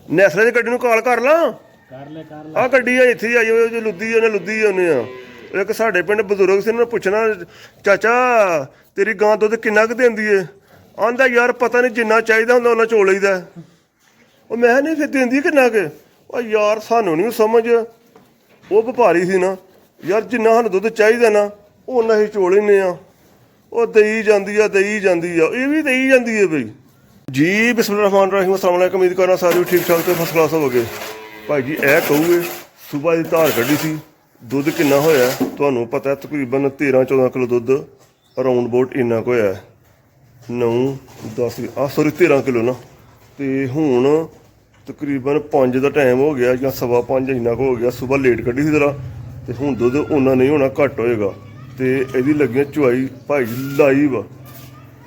Nestle ਦੀ ਗੱਡੀ ਨੂੰ ਕਾਲ ਕਰ ਲਾਂ। ਆਹ ਗੱਡੀ ਆ ਇੱਥੇ ਹੀ ਆਈ ਹੋਈ ਜੇ ਲੁੱਦੀ ਜਾਂਦੇ ਆ। ਇੱਕ ਸਾਡੇ ਪਿੰਡ ਬਜ਼ੁਰਗ ਸੀ, ਉਹਨਾਂ ਨੂੰ ਪੁੱਛਣਾ ਚਾਚਾ ਤੇਰੀ ਗਾਂ ਦੁੱਧ ਕਿੰਨਾ ਕੁ ਦਿੰਦੀ ਏ? ਆਂਦਾ ਯਾਰ ਪਤਾ ਨਹੀਂ, ਜਿੰਨਾ ਚਾਹੀਦਾ ਹੁੰਦਾ ਉਹਨਾਂ ਚੋ ਲਈਦਾ। ਉਹ ਮੈਂ ਨਹੀਂ ਫਿਰ ਦਿੰਦੀ ਕਿੰਨਾ ਕੁ? ਉਹ ਯਾਰ ਸਾਨੂੰ ਨਹੀਂ ਸਮਝ, ਉਹ ਵਪਾਰੀ ਸੀ ਨਾ ਯਾਰ, ਜਿੰਨਾ ਸਾਨੂੰ ਦੁੱਧ ਚਾਹੀਦਾ ਨਾ ਉਹਨਾਂ ਹੀ ਚੋ ਲੈਂਦੇ ਆ। ਉਹ ਦਈ ਜਾਂਦੀ ਆ, ਇਹ ਵੀ ਦਈ ਜਾਂਦੀ ਹੈ ਬਈ ਜੀ। ਬਿਸਮਿਲ੍ਲਾਹਿਰ ਰਹਿਮਾਨਿਰ ਰਹੀਮ। ਅਸਲਾਮ ਵਾਲੇਕੁਮ। ਉਮੀਦ ਕਰਨਾ ਸਾਰੇ ਠੀਕ ਠਾਕ ਤੇ ਫਸਟ ਕਲਾਸ ਹੋਵੋਗੇ। ਭਾਈ ਜੀ ਇਹ ਕਹੂਗੇ ਸੁਬਾਹ ਦੀ ਧਾਰ ਕੱਢੀ ਸੀ, ਦੁੱਧ ਕਿੰਨਾ ਹੋਇਆ ਤੁਹਾਨੂੰ ਪਤਾ? ਤਕਰੀਬਨ 13-14 ਕਿਲੋ ਦੁੱਧ ਅਰਾਊਂਡ ਅਬਾਊਟ ਇੰਨਾ ਕੁ ਹੋਇਆ। 9-10 ਸੌਰੀ 13 ਕਿਲੋ ਨਾ। ਤੇ ਹੁਣ ਤਕਰੀਬਨ 5 ਦਾ ਟਾਈਮ ਹੋ ਗਿਆ ਜਾਂ 5:15 ਇੰਨਾ ਕੁ ਹੋ ਗਿਆ। ਸੁਬਾਹ ਲੇਟ ਕੱਢੀ ਸੀ ਜ਼ਰਾ, ਤੇ ਹੁਣ ਦੁੱਧ ਓਨਾ ਨਹੀਂ ਹੋਣਾ, ਘੱਟ ਹੋਏਗਾ। ਤੇ ਇਹਦੀ ਲੱਗੀਆਂ ਚੁਆਈ ਭਾਈ ਜੀ ਲਾਈਵ।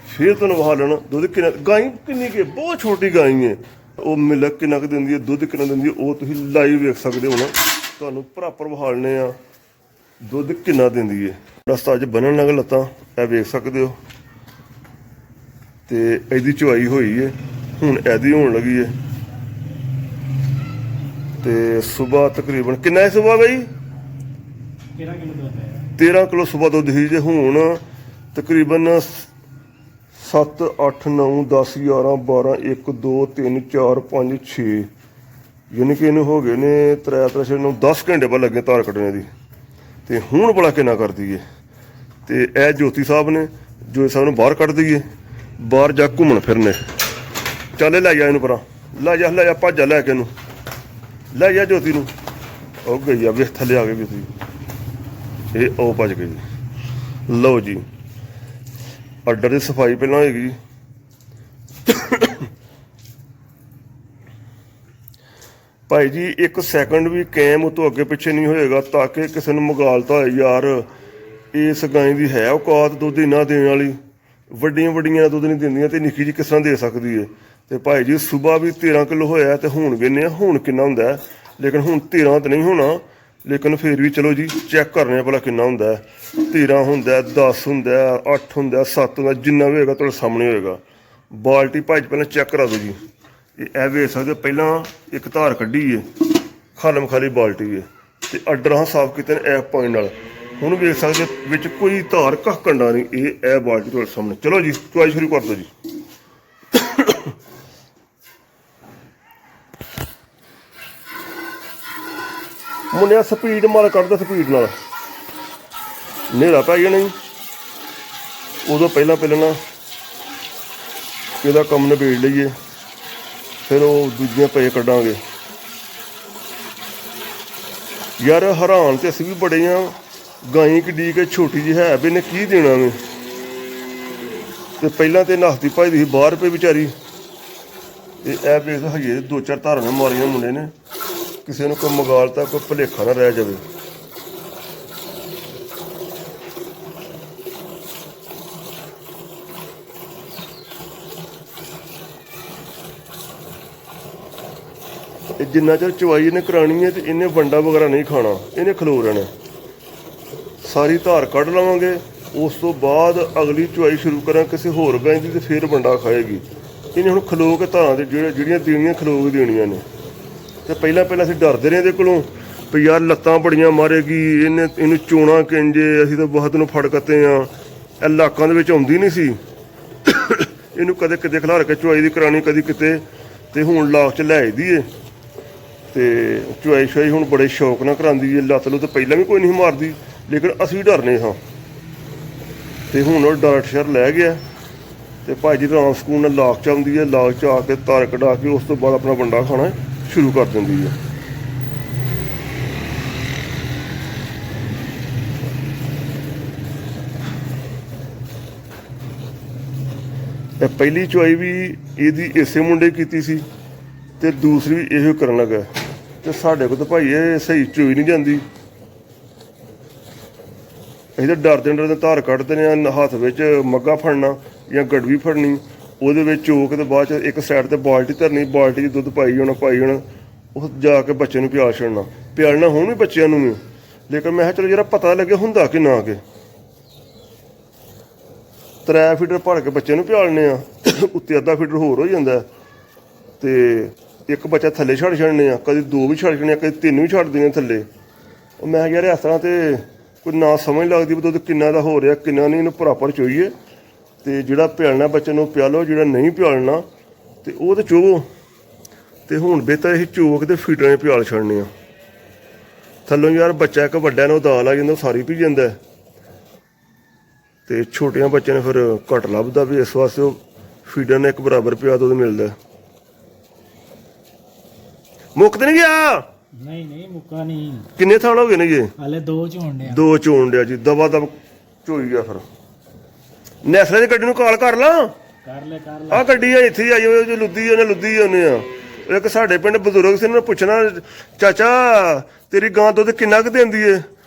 ਫਿਰ ਤੁਹਾਨੂੰ ਵਿਖਾ ਲੈਣਾ ਦੁੱਧ ਕਿੰਨਾ। ਗਾਈ ਕਿੰਨੀ ਕੁ ਬਹੁਤ ਛੋਟੀ ਗਾਈ ਹੈ, ਉਹ ਮਿਲਕ ਕਿੰਨਾ ਕੁ ਦਿੰਦੀ ਹੈ, ਦੁੱਧ ਕਿੰਨਾ ਦਿੰਦੀ ਹੈ, ਉਹ ਤੁਸੀਂ ਲਾਈਵ ਵੇਖ ਸਕਦੇ ਹੋ ਨਾ। ਤੁਹਾਨੂੰ ਪ੍ਰੋਪਰ ਵਿਖਾ ਲੈਣੇ ਆ ਦੁੱਧ ਕਿੰਨਾ ਦਿੰਦੀ ਹੈ। ਰਸਤਾ ਅੱਜ ਬੰਨਣ ਲੱਗ ਲੱਤਾਂ, ਇਹ ਵੇਖ ਸਕਦੇ ਹੋ। ਤੇ ਇਹਦੀ ਚੁਆਈ ਹੋਈ ਹੈ, ਹੁਣ ਇਹਦੀ ਹੋਣ ਲੱਗੀ ਹੈ। ਤੇ ਸੁਬਾਹ ਤਕਰੀਬਨ ਕਿੰਨਾ ਹੈ ਸੁਬਾਹ ਬਈ? 13 ਕਿਲੋ ਸੁਬਾਹ ਦੁੱਧ ਸੀ। ਜੇ ਹੁਣ ਤਕਰੀਬਨ 7, 8, 9, 10, 11, 12, 1, 2, 3, 4, 5, 6 ਯਾਨੀ ਕਿ ਇਹਨੂੰ ਹੋ ਗਏ ਨੇ 3 ਨੂੰ 10 ਘੰਟੇ ਬਾਅਦ ਲੱਗੇ ਧਾਰ ਕੱਢਣੇ ਦੀ। ਤੇ ਹੁਣ ਭਲਾ ਕਿੰਨਾ ਕਰਦੀ ਏ? ਤੇ ਇਹ ਜੋਤੀ ਸਾਹਿਬ ਨੇ, ਜੋਤੀ ਸਾਹਿਬ ਨੂੰ ਬਾਹਰ ਕੱਢ ਦਈਏ, ਬਾਹਰ ਜਾ ਘੁੰਮਣ ਫਿਰਨੇ। ਚੱਲ ਲੈ ਜਾ ਇਹਨੂੰ ਪਰਾਂ, ਲੈ ਜਾ ਭੱਜ ਲੈ ਕੇ ਇਹਨੂੰ, ਲੈ ਜਾ ਜੋਤੀ ਨੂੰ। ਉਹ ਗਈ ਆ, ਵੇਖ ਥੱਲੇ ਆ ਗਏ ਤੁਸੀਂ, ਇਹ ਉਹ ਭੱਜ ਗਈ। ਲਓ ਜੀ, ਅੱਡਰ ਦੀ ਸਫਾਈ ਪਹਿਲਾਂ ਹੋਏਗੀ। ਭਾਈ ਜੀ 1 ਸੈਕਿੰਡ ਵੀ ਕੈਮ ਉਤੋਂ ਅੱਗੇ ਪਿੱਛੇ ਨਹੀਂ ਹੋਏਗਾ, ਤਾਂ ਕਿ ਕਿਸੇ ਨੂੰ ਮਗਾਲਤਾ ਹੋਏ ਯਾਰ ਇਸ ਗਾਂ ਦੀ ਹੈ ਔਕਾਤ ਦੁੱਧ ਇੰਨਾ ਦੇਣ ਵਾਲੀ। ਵੱਡੀਆਂ ਦੁੱਧ ਨਹੀਂ ਦਿੰਦੀਆਂ ਤੇ ਨਿੱਕੀ ਜਿਹੀ ਕਿਸ ਤਰ੍ਹਾਂ ਦੇ ਸਕਦੀ ਹੈ? ਤੇ ਭਾਈ ਜੀ ਸੁਬਾਹ ਵੀ 13 ਕਿਲੋ ਹੋਇਆ, ਤੇ ਹੁਣ ਗਿਣਨੇ ਆ ਹੁਣ ਕਿੰਨਾ ਹੁੰਦਾ। ਲੇਕਿਨ ਹੁਣ 13 ਤਾਂ ਨਹੀਂ ਹੋਣਾ, ਲੇਕਿਨ ਫਿਰ ਵੀ ਚਲੋ ਜੀ ਚੈੱਕ ਕਰਨੇ ਭਲਾ ਕਿੰਨਾ ਹੁੰਦਾ। 13 ਹੁੰਦਾ, 10 ਹੁੰਦਾ, 8 ਹੁੰਦਾ, 7 ਹੁੰਦਾ, ਜਿੰਨਾ ਵੀ ਹੋਏਗਾ ਤੁਹਾਡੇ ਸਾਹਮਣੇ ਹੋਏਗਾ। ਬਾਲਟੀ ਭਾਈ ਪਹਿਲਾਂ ਚੈੱਕ ਕਰਾ ਦਿਓ ਜੀ। ਇਹ ਵੇਖ ਸਕਦੇ ਹੋ, ਪਹਿਲਾਂ ਇੱਕ ਧਾਰ ਕੱਢੀ ਏ, ਖਾਲਮ ਖਾਲੀ ਬਾਲਟੀ ਏ, ਤੇ ਅੱਡਰ ਹਾਂ ਸਾਫ਼ ਕੀਤੇ ਨੇ ਐਫ ਪੁਆਇੰਟ ਨਾਲ। ਹੁਣ ਵੇਖ ਸਕਦੇ ਵਿੱਚ ਕੋਈ ਧਾਰ ਕੱਖ ਕੰਡਾ ਨਹੀਂ। ਇਹ ਬਾਲਟੀ ਤੁਹਾਡੇ ਸਾਹਮਣੇ। ਚਲੋ ਜੀ ਚੁਆਈ ਸ਼ੁਰੂ ਕਰ ਦਿਓ ਜੀ। ਮੁੰਨਿਆ ਸਪੀਡ ਮਾਰ ਕੱਢਦਾ, ਸਪੀਡ ਨਾਲ ਹਨੇਰਾ ਪੈ ਗਿਆ ਨਹੀਂ ਉਦੋਂ ਪਹਿਲਾਂ ਨਾ ਇਹਦਾ ਕੰਮ ਨਿਬੇੜ ਲਈਏ, ਫਿਰ ਉਹ ਦੂਜੀਆਂ ਪਏ ਕੱਢਾਂਗੇ। ਯਾਰ ਹੈਰਾਨ ਤੇ ਅਸੀਂ ਵੀ ਬੜੇ ਆ, ਗਾਈ ਕਿੱਡੀ ਕਿ ਛੋਟੀ ਜਿਹੀ ਹੈ ਵੀ ਇਹਨੇ ਕੀ ਦੇਣਾ ਵੇ। ਤੇ ਪਹਿਲਾਂ ਤੇ ਨੱਸਦੀ ਭੱਜਦੀ ਸੀ ਬਾਹਰ ਪਈ ਵਿਚਾਰੀ। ਤੇ ਇਹ ਵੇਖ ਹਜੇ 2-4 ਧਾਰਾਂ ਨੇ ਮਾਰੀਆਂ ਮੁੰਡੇ ਨੇ, ਕਿਸੇ ਨੂੰ ਕੋਈ ਮਗਾਲਤਾ ਕੋਈ ਭੁਲੇਖਾ ਨਾ ਰਹਿ ਜਾਵੇ। ਇਹ ਜਿੰਨਾ ਚਿਰ ਚਵਾਈ ਇਹਨੇ ਕਰਾਉਣੀ ਹੈ ਤੇ ਇਹਨੇ ਵੰਡਾ ਵਗੈਰਾ ਨਹੀਂ ਖਾਣਾ, ਇਹਨੇ ਖਲੋ ਰਹਿਣਾ। ਸਾਰੀ ਧਾਰ ਕੱਢ ਲਵਾਂਗੇ, ਉਸ ਤੋਂ ਬਾਅਦ ਅਗਲੀ ਚਵਾਈ ਸ਼ੁਰੂ ਕਰਾਂ ਕਿਸੇ ਹੋਰ ਗਾਂ ਦੀ, ਤੇ ਫਿਰ ਵੰਡਾ ਖਾਏਗੀ। ਇਹਨੇ ਹੁਣ ਖਲੋ ਕੇ ਧਾਰਾਂ ਦੇ ਜਿਹੜੀਆਂ ਦੇਣੀਆਂ ਖਲੋ ਕੇ ਦੇਣੀਆਂ ਨੇ। ਤੇ ਪਹਿਲਾਂ ਅਸੀਂ ਡਰਦੇ ਰਹੇ ਇਹਦੇ ਕੋਲੋਂ ਵੀ ਯਾਰ ਲੱਤਾਂ ਬੜੀਆਂ ਮਾਰੇਗੀ, ਇਹਨੂੰ ਚੋਣਾ ਕਿੰਜੇ, ਅਸੀਂ ਤਾਂ ਬਹੁਤ ਨੂੰ ਫੜ ਕੱਤੇ ਆ। ਇਹ ਇਲਾਕਾਂ ਦੇ ਵਿੱਚ ਆਉਂਦੀ ਨਹੀਂ ਸੀ, ਇਹਨੂੰ ਕਦੇ ਕਿਤੇ ਖਿਲਾਰ ਕੇ ਚੁਆਈ ਦੀ ਕਰਾਣੀ, ਕਦੀ ਕਿਤੇ। ਤੇ ਹੁਣ ਲਾਖ 'ਚ ਲੈ ਆਈਦੀ ਏ, ਤੇ ਚੁਆਈ ਹੁਣ ਬੜੇ ਸ਼ੌਕ ਨਾਲ ਕਰਾਉਂਦੀ ਏ। ਲੱਤ ਲੁੱਤ ਪਹਿਲਾਂ ਵੀ ਕੋਈ ਨਹੀਂ ਮਾਰਦੀ, ਲੇਕਿਨ ਅਸੀਂ ਡਰਨੇ ਹਾਂ। ਤੇ ਹੁਣ ਉਹ ਡਾਕਟਰ ਸ਼ਹਿਰ ਲੈ ਗਿਆ, ਤੇ ਭਾਈ ਜੀ ਆਰਾਮ ਸਕੂਨ ਨਾਲ ਲਾਖ 'ਚ ਆਉਂਦੀ ਹੈ। ਲਾਖ 'ਚ ਆ ਕੇ ਧਾਰ ਕਢਾ ਕੇ ਉਸ ਤੋਂ ਬਾਅਦ ਆਪਣਾ ਵੰਡਾ ਖਾਣਾ ਸ਼ੁਰੂ ਕਰ ਦਿੰਦੀ ਹੈ। ਇਹ ਪਹਿਲੀ ਚੁਆਈ ਵੀ ਇਹਦੀ ਇਸੇ ਮੁੰਡੇ ਕੀਤੀ ਸੀ, ਤੇ ਦੂਸਰੀ ਵੀ ਇਹੋ ਕਰਨ ਲੱਗਾ। ਤੇ ਸਾਡੇ ਕੋਲ ਤਾਂ ਭਾਈ ਇਹ ਸਹੀ ਚੋਈ ਨਹੀਂ ਜਾਂਦੀ। ਅਸੀਂ ਤਾਂ ਡਰਦੇ ਧਾਰ ਕੱਢਦੇ ਨੇ, ਹੱਥ ਵਿੱਚ ਮੱਗਾ ਫੜਨਾ ਜਾਂ ਗੜਵੀ ਫੜਨੀ, ਉਹਦੇ ਵਿੱਚ ਚੋਕ ਤੇ ਬਾਅਦ 'ਚ ਇੱਕ ਸਾਈਡ 'ਤੇ ਬਾਲਟੀ ਧਰਨੀ, ਬਾਲਟੀ 'ਚ ਦੁੱਧ ਪਾਈ ਜਾਣਾ, ਉਹ ਜਾ ਕੇ ਬੱਚੇ ਨੂੰ ਪਿਆਲ ਛੱਡਣਾ। ਪਿਆਲਣਾ ਹੁਣ ਵੀ ਬੱਚਿਆਂ ਨੂੰ ਵੀ, ਲੇਕਿਨ ਮੈਂ ਕਿਹਾ ਚਲੋ ਜਿਹੜਾ ਪਤਾ ਲੱਗੇ ਹੁੰਦਾ ਕਿ ਨਾ ਕਿ 3 ਫੀਡਰ ਭਰ ਕੇ ਬੱਚੇ ਨੂੰ ਪਿਆਲਣੇ ਆ, ਉੱਤੇ ਅੱਧਾ ਫੀਡਰ ਹੋਰ ਹੋ ਜਾਂਦਾ। ਤੇ ਇੱਕ ਬੱਚਾ ਥੱਲੇ ਛੱਡ ਛੱਡਣੇ ਆ, ਕਦੇ 2 ਵੀ ਛੱਡ ਛੱਡਣੇ ਆ, ਕਦੇ 3 ਵੀ ਛੱਡ ਦੇਣੇ ਥੱਲੇ। ਉਹ ਮੈਂ ਯਾਰ ਇਸ ਤਰ੍ਹਾਂ ਤੇ ਕੋਈ ਨਾ ਸਮਝ ਲੱਗਦੀ ਵੀ ਦੁੱਧ ਕਿੰਨਾ ਦਾ ਹੋ ਰਿਹਾ ਕਿੰਨਾ ਨਹੀਂ, ਇਹਨੂੰ ਪ੍ਰੋਪਰ ਚੋਈਏ। ਤੇ ਜਿਹੜਾ ਪਿਆਲਣਾ ਬੱਚੇ ਨੂੰ ਪਿਆਲੋ, ਜਿਹੜਾ ਨਹੀਂ ਪਿਆਲਣਾ ਤੇ ਉਹ ਤੇ ਚੋਵੋ। ਤੇ ਹੁਣ ਬਿਹਤਰ ਇਹ ਚੋਕ ਤੇ ਫੀਡਰਾਂ 'ਚ ਪਿਆਲ ਛੱਡਣੇ ਆ। ਥੱਲੋਂ ਯਾਰ ਬੱਚਾ ਇੱਕ ਵੱਡਾ ਨੂੰ ਦਾਲ ਆ ਜਾਂਦਾ, ਉਹ ਸਾਰੀ ਪੀ ਜਾਂਦਾ। ਤੇ ਛੋਟਿਆਂ ਬੱਚਿਆਂ ਨੂੰ ਫਿਰ ਘੱਟ ਲੱਭਦਾ, ਵੀ ਇਸ ਵਾਸਤੇ ਉਹ ਫੀਡਰ ਨੇ ਇੱਕ ਬਰਾਬਰ ਪਿਆ ਦੁੱਧ ਮਿਲਦਾ। ਮੁੱਕ ਤੇ ਨਹੀਂ ਗਿਆ? ਨਹੀਂ ਮੁੱਕਾ ਨਹੀਂ। ਕਿੰਨੇ ਥਾਲ ਹੋ ਗਏ ਨੇ ਜੀ? ਹਾਲੇ 2 ਚੋਣ ਡਿਆ। 2 ਚੋਣ ਡਿਆ ਜੀ, ਦਵਾ ਦਵ ਚੋਈ ਗਿਆ। ਫਿਰ ਨੈਸਲੇ ਦੀ ਗੱਡੀ ਨੂੰ ਕਾਲ ਕਰ ਲਾ। ਕਰ ਲੈ ਆਹ ਗੱਡੀ ਆ ਇੱਥੇ ਆਈ ਹੋਈ, ਲੁੱਦੀ ਜਾਂਦੇ ਆ। ਇੱਕ ਸਾਡੇ ਪਿੰਡ ਬਜ਼ੁਰਗ ਸੀ, ਉਹਨੂੰ ਪੁੱਛਣਾ, ਚਾਚਾ ਤੇਰੀ ਗਾਂ ਦੁੱਧ ਕਿੰਨਾ ਕੁ ਦਿੰਦੀ ਏ?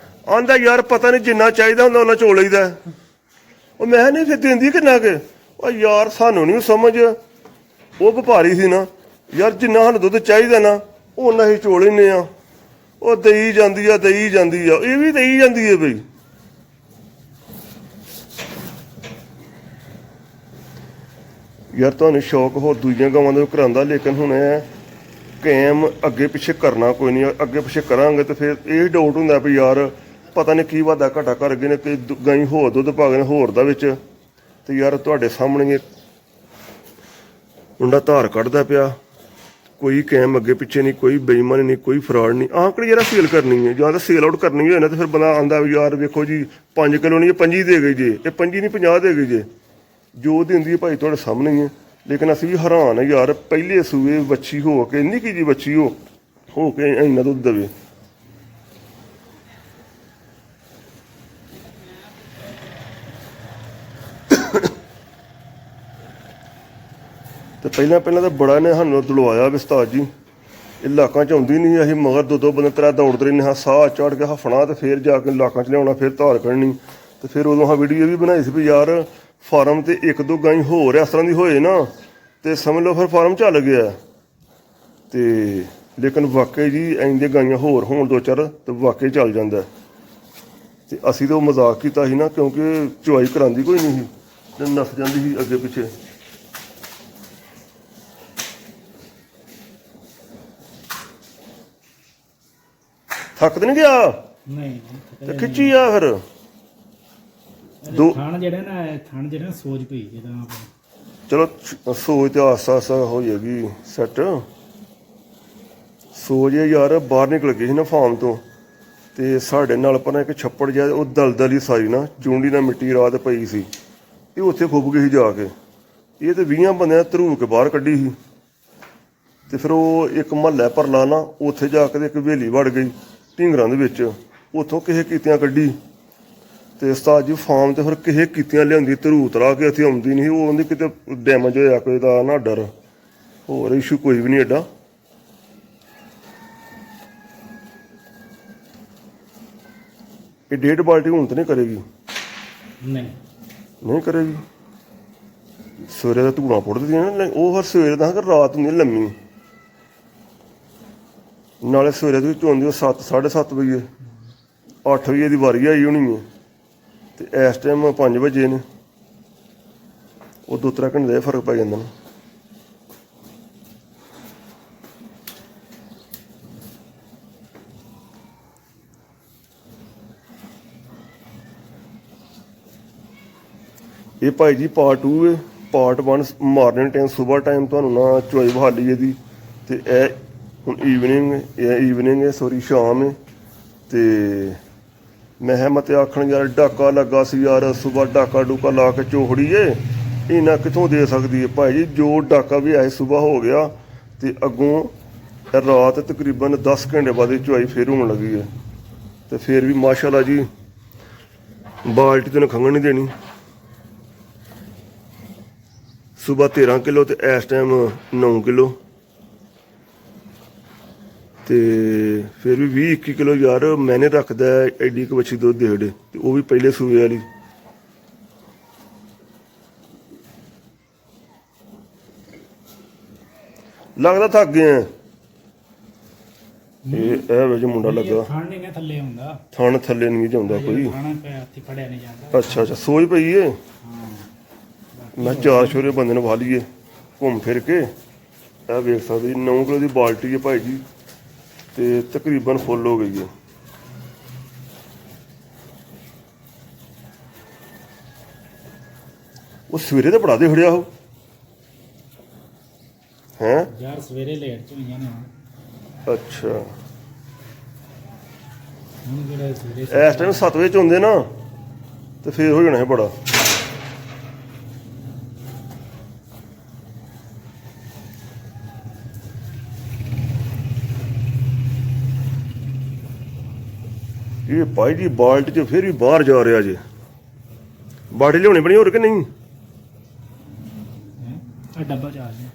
ਆਂਦਾ ਯਾਰ ਪਤਾ ਨਹੀਂ, ਜਿੰਨਾ ਚਾਹੀਦਾ ਹੁੰਦਾ ਉਹਨਾਂ ਚੋ ਲਈਦਾ। ਉਹ ਮੈਂ ਨਹੀਂ ਫਿਰ ਦਿੰਦੀ ਕਿੰਨਾ ਕੁ? ਉਹ ਯਾਰ ਸਾਨੂੰ ਨਹੀਂ ਸਮਝ, ਉਹ ਵਪਾਰੀ ਸੀ ਨਾ ਯਾਰ, ਜਿੰਨਾ ਸਾਨੂੰ ਦੁੱਧ ਚਾਹੀਦਾ ਨਾ ਉਹਨਾਂ ਹੀ ਚੋ ਲੈਂਦੇ ਆ। ਉਹ ਦੇਈ ਜਾਂਦੀ ਆ, ਇਹ ਵੀ ਦੇਈ ਜਾਂਦੀ ਹੈ ਬਈ। ਯਾਰ ਤੁਹਾਨੂੰ ਸ਼ੌਕ ਹੋਰ ਦੂਜੀਆਂ ਗਾਵਾਂ ਦਾ ਕਰਾਉਂਦਾ, ਲੇਕਿਨ ਹੁਣ ਇਹ ਕਾਇਮ ਅੱਗੇ ਪਿੱਛੇ ਕਰਨਾ ਕੋਈ ਨਹੀਂ। ਅੱਗੇ ਪਿੱਛੇ ਕਰਾਂਗੇ ਤੇ ਫਿਰ ਇਹ ਡਾਊਟ ਹੁੰਦਾ ਵੀ ਯਾਰ ਪਤਾ ਨਹੀਂ ਕੀ ਵਾਧਾ ਘਾਟਾ ਕਰ ਗਏ ਨੇ, ਕਿ ਗਾਈ ਹੋਰ ਦੁੱਧ ਪਾ ਗਏ ਨੇ ਹੋਰ ਦਾ ਵਿੱਚ। ਤੇ ਯਾਰ ਤੁਹਾਡੇ ਸਾਹਮਣੇ ਮੁੰਡਾ ਧਾਰ ਕੱਢਦਾ ਪਿਆ, ਕੋਈ ਕਾਇਮ ਅੱਗੇ ਪਿੱਛੇ ਨਹੀਂ, ਕੋਈ ਬੇਈਮਾਨੀ ਨਹੀਂ, ਕੋਈ ਫਰਾਡ ਨਹੀਂ। ਆਹ ਕਿਹੜੀ ਯਾਰ ਸੇਲ ਕਰਨੀ ਹੈ, ਜਾਂ ਤਾਂ ਸੇਲ ਆਊਟ ਕਰਨੀ ਹੋਏ ਨਾ ਤੇ ਫਿਰ ਬੰਦਾ ਆਂਦਾ ਵੀ ਯਾਰ ਵੇਖੋ ਜੀ 5 ਕਿਲੋ ਨਹੀਂ, 25 ਦੇ ਗਏ ਜੇ, ਇਹ 25 ਨਹੀਂ 50 ਦੇ ਗਏ ਜੇ। ਜੋ ਦਿੰਦੀ ਹੈ ਭਾਈ ਤੁਹਾਡੇ ਸਾਹਮਣੇ ਹੀ ਹੈ। ਲੇਕਿਨ ਅਸੀਂ ਵੀ ਹੈਰਾਨ ਹੈ ਯਾਰ, ਪਹਿਲੇ ਸੂਏ ਵੱਛੀ ਹੋ ਕੇ, ਨਿੱਕੀ ਜਿਹੀ ਵੱਛੀ ਹੋ ਕੇ ਇੰਨਾ ਦੁੱਧ ਦੇਵੇ। ਤੇ ਪਹਿਲਾਂ ਤਾਂ ਬੜਾ ਨੇ ਸਾਨੂੰ ਦਲਵਾਇਆ ਵੀ ਉਸਤਾਦ ਜੀ, ਇਲਾਕਾਂ 'ਚ ਆਉਂਦੀ ਨਹੀਂ। ਅਸੀਂ ਮਗਰ 2 ਬੰਦੇ 3 ਦੌੜਦੇ ਰਹਿੰਦੇ ਹਾਂ, ਸਾਹ ਚੜ੍ਹ ਕੇ ਹਫਣਾ ਤੇ ਫਿਰ ਜਾ ਕੇ ਇਲਾਕਾਂ 'ਚ ਲਿਆਉਣਾ, ਫਿਰ ਧਾਰ ਕੱਢਣੀ। ਤੇ ਫਿਰ ਉਦੋਂ ਹਾਂ ਵੀਡੀਓ ਵੀ ਬਣਾਈ ਸੀ ਵੀ ਯਾਰ ਫਾਰਮ ਤੇ 1-2 ਗਾਈ ਹੋਰ ਇਸ ਤਰ੍ਹਾਂ ਦੀ ਹੋਏ ਨਾ ਤੇ ਸਮਝ ਲਓ ਫਿਰ ਫਾਰਮ ਚੱਲ ਗਿਆ। ਤੇ ਲੇਕਿਨ ਵਾਕਈ ਜੀ ਇੰਝ ਦੀਆਂ ਗਾਈਆਂ ਹੋਰ ਹੋਣ 2-4 ਤੇ ਵਾਕਈ ਚੱਲ ਜਾਂਦਾ। ਤੇ ਅਸੀਂ ਤਾਂ ਉਹ ਮਜ਼ਾਕ ਕੀਤਾ ਸੀ ਨਾ, ਕਿਉਂਕਿ ਚੁਆਈ ਕਰਾਉਂਦੀ ਕੋਈ ਨਹੀਂ ਸੀ ਤੇ ਨੱਸ ਜਾਂਦੀ ਸੀ ਅੱਗੇ ਪਿੱਛੇ। ਥੱਕ ਤੇ ਨਹੀਂ ਗਿਆ? ਨਹੀਂ ਤੇ ਖਿੱਚੀ ਆ ਫਿਰ ਥਣ ਜਿਹੜਾ ਸੋਜ ਪਈ ਜਿਹਦਾ। ਚਲੋ ਸੋਚ ਤੇ ਆਸਾ ਹੋ ਜਾਏਗੀ ਸੈੱਟ। ਸੋਚ ਯਾਰ ਬਾਹਰ ਨਿਕਲ ਗਈ ਸੀ ਨਾ ਫਾਰਮ ਤੋਂ, ਤੇ ਸਾਡੇ ਨਾਲ ਪਰ ਇੱਕ ਛੱਪੜ ਜਿਹਾ, ਉਹ ਦਲਦਲ ਹੀ ਸਾਰੀ ਨਾ, ਚੂੰਡੀ ਨਾਲ ਮਿੱਟੀ ਰਾਤ ਪਈ ਸੀ, ਇਹ ਉੱਥੇ ਖੁੱਭ ਗਈ ਸੀ ਜਾ ਕੇ। ਇਹ ਤੇ 20 ਬੰਦਿਆਂ ਧਰੂ ਕੇ ਬਾਹਰ ਕੱਢੀ ਸੀ। ਤੇ ਫਿਰ ਉਹ ਇੱਕ ਮਹੱਲਾ ਭਰਲਾ ਨਾ, ਉੱਥੇ ਜਾ ਕੇ ਇੱਕ ਹਵੇਲੀ ਵੜ ਗਈ ਢਿੰਗਰਾਂ ਦੇ ਵਿੱਚ, ਉੱਥੋਂ ਕਿਸੇ ਕੀਤਿਆਂ ਕੱਢੀ। ਤੇ ਉਸਤਾਦ ਜੀ ਫਾਰਮ ਤੇ ਫਿਰ ਕਿਸੇ ਕੀਤਿਆਂ ਲਿਆਉਂਦੀ, ਧਰੂ ਤਰਾ ਕੇ ਇੱਥੇ ਆਉਂਦੀ ਨਹੀਂ। ਉਹ ਕਹਿੰਦੀ ਕਿਤੇ ਡੈਮੇਜ ਹੋਇਆ ਕੋਈ ਦਾ ਨਾ ਡਰ, ਹੋਰ ਇਸ਼ੂ ਕੋਈ ਵੀ ਨਹੀਂ ਐਡਾ। ਇਹ 1.5 ਬਾਲਟੀ ਹੁਣ ਤਾਂ ਨਹੀਂ ਕਰੇਗੀ? ਨਹੀਂ ਕਰੇਗੀ। ਸਵੇਰੇ ਦਾ ਧੂਣਾ ਪੁੱਟਦੀਆਂ ਨਾ ਉਹ, ਹਰ ਸਵੇਰੇ ਦਾ ਰਾਤ ਹੁੰਦੀ ਲੰਮੀ, ਨਾਲੇ ਸਵੇਰੇ ਦੀ ਚੋਂਦੀ ਉਹ 7-7:30 ਵਜੇ, 8 ਵਜੇ ਦੀ ਵਾਰੀ ਆਈ ਹੋਣੀ ਹੈ ਤੇ ਇਸ ਟਾਈਮ 5 ਵਜੇ ਨੇ। ਉਹ 2-3 ਘੰਟੇ ਦਾ ਫਰਕ ਪੈ ਜਾਂਦਾ ਨਾ। ਇਹ ਭਾਈ ਜੀ ਪਾਰਟ 2 ਹੈ। ਪਾਰਟ 1 ਮਾਰਨਿੰਗ ਟਾਈਮ, ਸੁਬਾਹ ਟਾਈਮ ਤੁਹਾਨੂੰ ਨਾ ਚੁਆਈ ਬਹਾਲੀ ਇਹਦੀ। ਤੇ ਇਹ ਹੁਣ ਈਵਨਿੰਗ ਹੈ, ਸੋਰੀ ਸ਼ਾਮ ਹੈ। ਤੇ ਮੈਂ ਮਤੇ ਆਖਣ ਯਾਰ ਡਾਕਾ ਲੱਗਾ ਸੀ ਯਾਰ, ਸੁਬਾਹ ਡਾਕਾ ਲਾ ਕੇ ਚੋਹੜੀਏ, ਇਹਨਾਂ ਕਿੱਥੋਂ ਦੇ ਸਕਦੀ ਹੈ ਭਾਈ ਜੀ। ਜੋ ਡਾਕਾ ਵੀ ਆਏ ਸੁਬਾਹ ਹੋ ਗਿਆ ਤੇ ਅੱਗੋਂ ਰਾਤ ਤਕਰੀਬਨ 10 ਘੰਟੇ ਬਾਅਦ ਇਹ ਚੁਆਈ ਫਿਰ ਹੋਣ ਲੱਗੀ ਹੈ। ਤੇ ਫਿਰ ਵੀ ਮਾਸ਼ਾਅੱਲਾ ਜੀ ਬਾਲਟੀ ਤੈਨੂੰ ਖੰਘਣ ਨਹੀਂ ਦੇਣੀ। ਸੁਬਾਹ 13 ਕਿਲੋ ਤੇ ਇਸ ਟਾਈਮ 9 ਕਿਲੋ। ਤੇ ਫਿਰ ਵੀ 20-21 ਕਿਲੋ ਯਾਰ ਮੈਨੇ ਰੱਖਦਾ ਐਡੀ ਕੁ ਵੱਛੀ ਦੁੱਧ ਦੇ, ਤੇ ਉਹ ਵੀ ਪਹਿਲੇ ਸੂਏ ਵਾਲੀ। ਲੱਗਦਾ ਥੱਕ ਗਏ ਆ। ਇਹ ਵਿੱਚ ਮੁੰਡਾ ਲੱਗਾ, ਥਣ ਥੱਲੇ ਨਹੀਂ ਜਾਂਦਾ ਕੋਈ। ਅੱਛਾ ਸੋਚ ਪਈ ਏ। ਮੈਂ 4 ਸ਼ੋਰੇ ਬੰਦੇ ਨੂੰ ਵਾਹ ਲਈਏ ਘੁੰਮ ਫਿਰ ਕੇ ਇਹ ਵੇਖ ਸਕਦੇ ਜੀ 9 ਕਿਲੋ ਦੀ ਬਾਲਟੀ ਹੈ ਭਾਈ ਜੀ, ਤੇ ਤਕਰੀਬਨ ਫੁੱਲ ਹੋ ਗਈ ਹੈ। ਉਹ ਸਵੇਰੇ ਤਾਂ ਬੜਾ ਦੇ ਖੜਿਆ ਉਹ ਹੈ। ਯਾਰ ਸਵੇਰੇ ਲੇਟ ਚ ਹੋਈਆਂ ਨੇ ਅੱਛਾ, ਹੁਣ ਜਿਹੜੇ ਸਵੇਰੇ ਇਸ ਟਾਈਮ 7 ਵਜੇ ਚ ਹੁੰਦੇ ਨਾ ਤੇ ਫੇਰ ਹੋ ਜਾਣਾ ਹੈ ਬੜਾ। ਇਹ ਭਾਈ ਜੀ ਬਾਲਟੀ ਚ ਫੇਰ ਵੀ ਬਾਹਰ ਜਾ ਰਿਹਾ ਜੇ। ਬਾਲਟੀ ਲਿਆਉਣੀ ਬਣੀ ਹੋਰ ਕਿ ਨਹੀਂ? ਆ ਡੱਬਾ ਚ ਆ ਗਿਆ,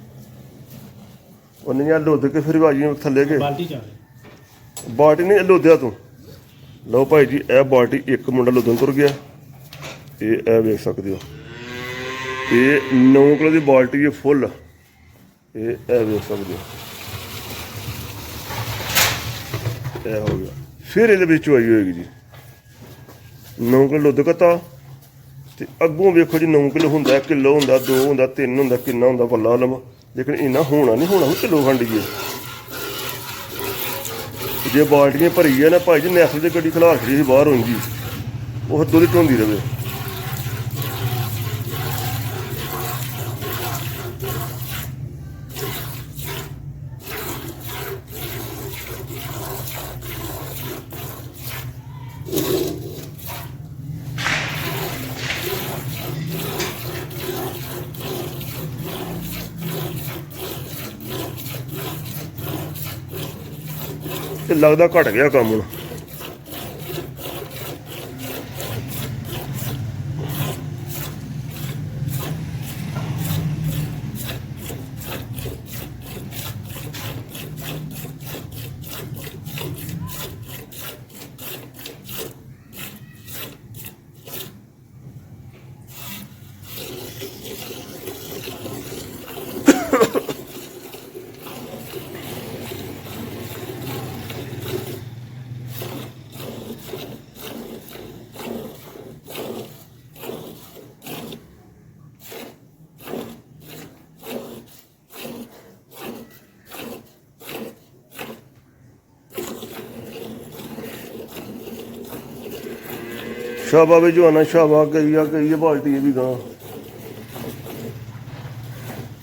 ਉਹਨੇ ਜਾਂ ਲੁੱਦ ਕੇ ਫਿਰ ਭਾਜੀ ਥੱਲੇ ਗਏ। ਬਾਲਟੀ ਚ ਆ ਗਿਆ। ਬਾਲਟੀ ਨਹੀਂ ਲੁੱਦਿਆ ਤੂੰ। ਲਓ ਭਾਈ ਜੀ ਇਹ ਬਾਲਟੀ ਇੱਕ ਮੁੰਡਾ ਲੁੱਦਣ ਤੁਰ ਗਿਆ। ਇਹ ਵੇਖ ਸਕਦੇ ਹੋ, ਇਹ 9 ਕਿਲੋ ਦੀ ਬਾਲਟੀ ਹੈ ਫੁੱਲ। ਇਹ ਵੇਖ ਸਕਦੇ ਹੋ, ਇਹ ਹੋ ਗਿਆ। ਫਿਰ ਇਹਦੇ ਵਿੱਚ ਚੁਆਈ ਹੋਏਗੀ ਜੀ। 9 ਕਿਲੋ ਲੁੱਦ ਕਤਾ ਤੇ ਅੱਗੋਂ ਵੇਖੋ ਜੀ 9 ਕਿਲੋ ਹੁੰਦਾ, ਕਿਲੋ ਹੁੰਦਾ, 2 ਹੁੰਦਾ, 3 ਹੁੰਦਾ, ਕਿੰਨਾ ਹੁੰਦਾ ਪੱਲਾ ਲਮ। ਲੇਕਿਨ ਇੰਨਾ ਹੋਣਾ ਨਹੀਂ, ਹੋਣਾ ਕਿਲੋ ਖੰਡ ਹੀ ਹੈ। ਜੇ ਬਾਲਟੀਆਂ ਭਰੀ ਹੈ ਨਾ ਭਾਈ ਜੀ, ਨੈਸਲ ਦੀ ਗੱਡੀ ਖਿਲਾਰ ਖੜੀ ਸੀ ਬਾਹਰ ਹੋਈ ਜੀ, ਉਹ ਦੁੱਧ ਢੋਂਦੀ ਰਹੇ। ਤੇ ਲੱਗਦਾ ਘਟ ਗਿਆ ਕੰਮ ਹੁਣ। ਸ਼ਾਬਾ ਵੀ ਜਵਾਨਾ, ਸ਼ਾਬਾ ਗਈ ਆ ਬਾਲਟੀ ਇਹ ਵੀ ਗਾਂ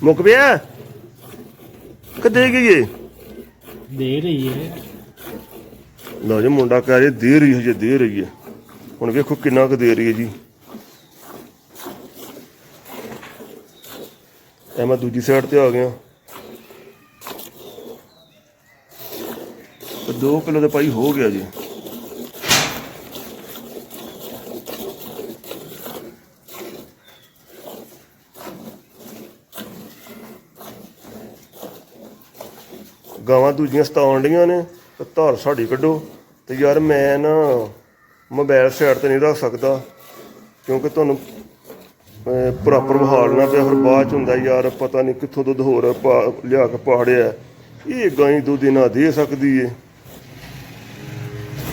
ਮੁੱਕ ਪਿਆ ਕਿ ਦੇ ਗਈ ਏ? ਦੇ ਰਹੀ ਹੈ। ਲਓ ਜੀ ਮੁੰਡਾ ਕਹਿ ਰਿਹਾ ਦੇ ਰਹੀ ਹੈ, ਜੇ ਦੇ ਰਹੀ ਹੈ। ਹੁਣ ਵੇਖੋ ਕਿੰਨਾ ਕੁ ਦੇ ਰਹੀ ਹੈ ਜੀ। ਇਹ ਮੈਂ ਦੂਜੀ ਸਾਈਡ ਤੇ ਆ ਗਿਆ। 2 ਕਿਲੋ ਦੇ ਭਾਈ ਹੋ ਗਿਆ ਜੀ। ਗਾਵਾਂ ਦੂਜੀਆਂ ਸਤਾਉਣ ਡੀਆਂ ਨੇ ਤੇ ਧਾਰ ਸਾਡੀ ਕੱਢੋ। ਤੇ ਯਾਰ ਮੈਂ ਨਾ ਮੋਬਾਈਲ ਸਾਈਡ ਤੇ ਨਹੀਂ ਰੱਖ ਸਕਦਾ, ਕਿਉਂਕਿ ਤੁਹਾਨੂੰ ਪ੍ਰੋਪਰ ਬਹਾਲਣਾ ਪਿਆ। ਫਿਰ ਬਾਅਦ ਚ ਹੁੰਦਾ ਯਾਰ ਪਤਾ ਨਹੀਂ ਕਿੱਥੋਂ ਦੁੱਧ ਹੋਰ ਲਿਆ ਕੇ ਪਾੜਿਆ। ਇਹ ਗਾਂ ਦੁੱਧ ਨਾ ਦੇ ਸਕਦੀ ਏ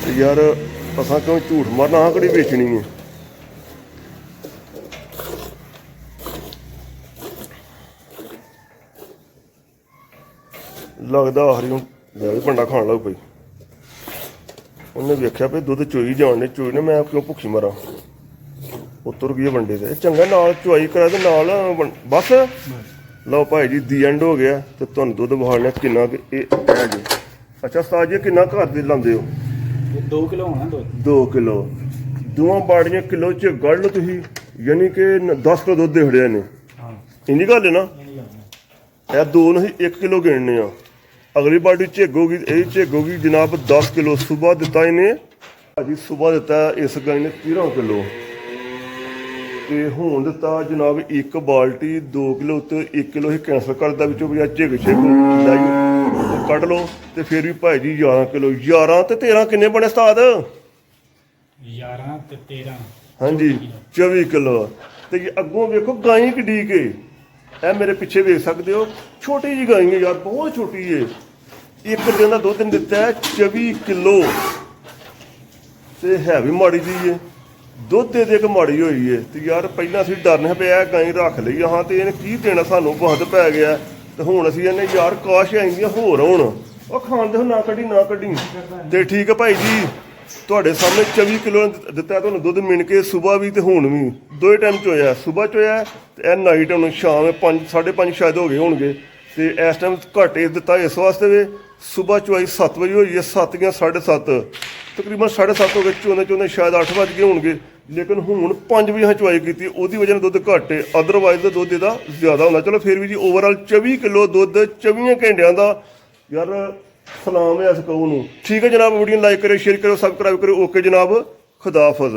ਤੇ ਯਾਰ ਅਸਾਂ ਕਿਉਂ ਝੂਠ ਮਾਰਨਾ? ਆਹ ਕਿਹੜੀ ਵੇਚਣੀ ਹੈ? ਲੱਗਦਾ ਆਖਰੀ ਹੁਣ ਲੈ ਵੀ ਭੰਡਾ ਖਾਣ ਲੱਗ ਪਈ। ਉਹਨੇ ਵੇਖਿਆ ਵੀ ਦੁੱਧ ਚੋਈ ਜਾਣ ਨੇ, ਚੋਈ ਨੇ ਮੈਂ ਕਿਉਂ ਭੁੱਖੀ ਮਾਰਾਂ। ਉਤਰ ਗਈ ਵੰਡੇ ਤੇ ਚੰਗਾ ਨਾਲ ਚੁਆਈ ਕਰਾ ਤੇ ਨਾਲ ਬਸ। ਲਓ ਭਾਈ ਜੀ ਦੀ ਐਂਡ ਹੋ ਗਿਆ। ਤੇ ਤੁਹਾਨੂੰ ਦੁੱਧ ਬਹਾਲਣਾ ਕਿੰਨਾ ਕਿ ਇਹ ਹੈ ਜੀ। ਅੱਛਾ ਉਸਤਾਦ ਜੀ ਕਿੰਨਾ ਘਰ ਦੇ ਲਾਉਂਦੇ ਹੋ? 2 ਕਿਲੋ ਹੋਣਾ ਦੁੱਧ। 2 ਕਿਲੋ ਦੋਵਾਂ ਬਾੜੀਆਂ ਕਿਲੋ ਚ ਗੜ ਲਓ ਤੁਸੀਂ, ਯਾਨੀ ਕਿ 10 ਕਿਲੋ ਦੁੱਧ ਦੇ ਖੜਿਆ ਨੇ। ਹਾਂ ਇੰਨੀ ਗੱਲ ਹੈ ਨਾ। ਇਹ ਦੋ ਨੂੰ 1 ਕਿਲੋ ਗਿਣਨੇ ਆ। ਅਗਲੀ ਬਾਲਟੀ ਝੇਗੋਗੀ, ਇਹ ਝੇਗੋਗੀ ਜਨਾਬ 10 ਕਿਲੋ। ਸੁਬਾਹ ਦਿੱਤਾ ਇਹਨੇ ਭਾਜੀ, ਸੁਬਾਹ ਦਿੱਤਾ ਇਸ ਗਾਂ ਨੇ 13 ਕਿਲੋ। ਤੇ ਹੁਣ ਦਿੱਤਾ ਜਨਾਬ ਇੱਕ ਬਾਲਟੀ 2 ਕਿਲੋ ਉੱਤੇ 1 ਕਿਲੋ ਹੀ ਕੈਂਸਲ ਕਰਦਾ ਵਿੱਚੋਂ ਵੀ ਝੇਗ ਲਾਈ ਕੱਢ ਲਓ। ਤੇ ਫਿਰ ਵੀ ਭਾਈ ਜੀ 11 ਕਿਲੋ। 11 ਤੇ 13 ਕਿੰਨੇ ਬਣੇ ਉਸਤਾਦ? 11 ਤੇ 13 ਹਾਂਜੀ 24 ਕਿਲੋ। ਤੇ ਅੱਗੋਂ ਵੇਖੋ ਗਾਂ ਕਿੱਡੀ ਕੇ ਇਹ ਮੇਰੇ ਪਿੱਛੇ ਵੇਖ ਸਕਦੇ ਹੋ। ਛੋਟੀ ਜਿਹੀ ਗਾਂ ਹੈ ਯਾਰ, ਬਹੁਤ ਛੋਟੀ ਏ। 1 ਦਿਨ ਦਾ ਦੁੱਧ ਦਿੱਤਾ 24 ਕਿਲੋ ਤੇ ਹੈ ਵੀ ਮਾੜੀ ਜੀ ਏ। ਦੁੱਧ ਦੇ ਕੇ ਮਾੜੀ ਹੋਈ ਏ। ਤੇ ਯਾਰ ਪਹਿਲਾਂ ਅਸੀਂ ਡਰਨੇ ਪਿਆ ਗਾਂ ਰੱਖ ਲਈ ਹਾਂ ਤੇ ਇਹਨੇ ਕੀ ਦੇਣਾ ਸਾਨੂੰ, ਬਹੁਤ ਪੈ ਗਿਆ। ਤੇ ਹੁਣ ਅਸੀਂ ਇਹਨੇ ਯਾਰ ਕਾਸ਼ ਆਈਆਂ ਹੋਰ ਆਉਣ। ਉਹ ਖਾਣ ਦੇ ਨਾ ਕੱਢੀ ਨਾ ਕੱਢੀ। ਤੇ ਠੀਕ ਹੈ ਭਾਈ ਜੀ, ਤੁਹਾਡੇ ਸਾਹਮਣੇ 24 ਕਿਲੋ ਦਿੱਤਾ ਤੁਹਾਨੂੰ ਦੁੱਧ ਮਿਣ ਕੇ, ਸਵੇਰ ਵੀ ਤੇ ਹੁਣ ਵੀ ਦੋਏ ਟਾਈਮ ਚ ਹੋਇਆ। ਸਵੇਰ ਚ ਹੋਇਆ ਤੇ ਇਹ ਨਾਈਟ ਹੁਣ ਸ਼ਾਮ 5 5:30 ਸ਼ਾਇਦ ਹੋ ਗਏ ਹੋਣਗੇ। ਤੇ ਇਸ ਟਾਈਮ ਘੱਟ ਇਸ ਦਿੱਤਾ ਇਸ ਵਾਸਤੇ ਵੇ ਸਵੇਰ ਚੁਆਈ 7 ਵਜੇ ਹੋਈ ਹੈ, 7 ਜਾਂ 7:30 ਤਕਰੀਬਨ 7:30 ਹੋ ਗਏ। ਚੋਂਦੇ ਸ਼ਾਇਦ 8 ਵੱਜ ਗਏ ਹੋਣਗੇ, ਲੇਕਿਨ ਹੁਣ 5 ਵਜੇ ਚੁਆਈ ਕੀਤੀ, ਉਹਦੀ ਵਜ੍ਹਾ ਨਾਲ ਦੁੱਧ ਘੱਟ ਹੈ। ਅਦਰਵਾਈਜ਼ ਦਾ ਦੁੱਧ ਇਹਦਾ ਜ਼ਿਆਦਾ ਹੁੰਦਾ। ਚਲੋ ਫਿਰ ਵੀ ਜੀ ਓਵਰਆਲ 24 ਕਿਲੋ ਦੁੱਧ 24 ਘੰਟਿਆਂ ਦਾ। ਯਾਰ ਸਲਾਮ ਹੈ ਇਸ ਕਹੂ ਨੂੰ। ਠੀਕ ਹੈ ਜਨਾਬ, ਵੀਡੀਓ ਲਾਈਕ ਕਰਿਓ, ਸ਼ੇਅਰ ਕਰਿਓ, ਸਬਸਕ੍ਰਾਈਬ ਕਰਿਓ। ਓਕੇ ਜਨਾਬ, ਖੁਦਾ ਹਾਫਿਜ਼।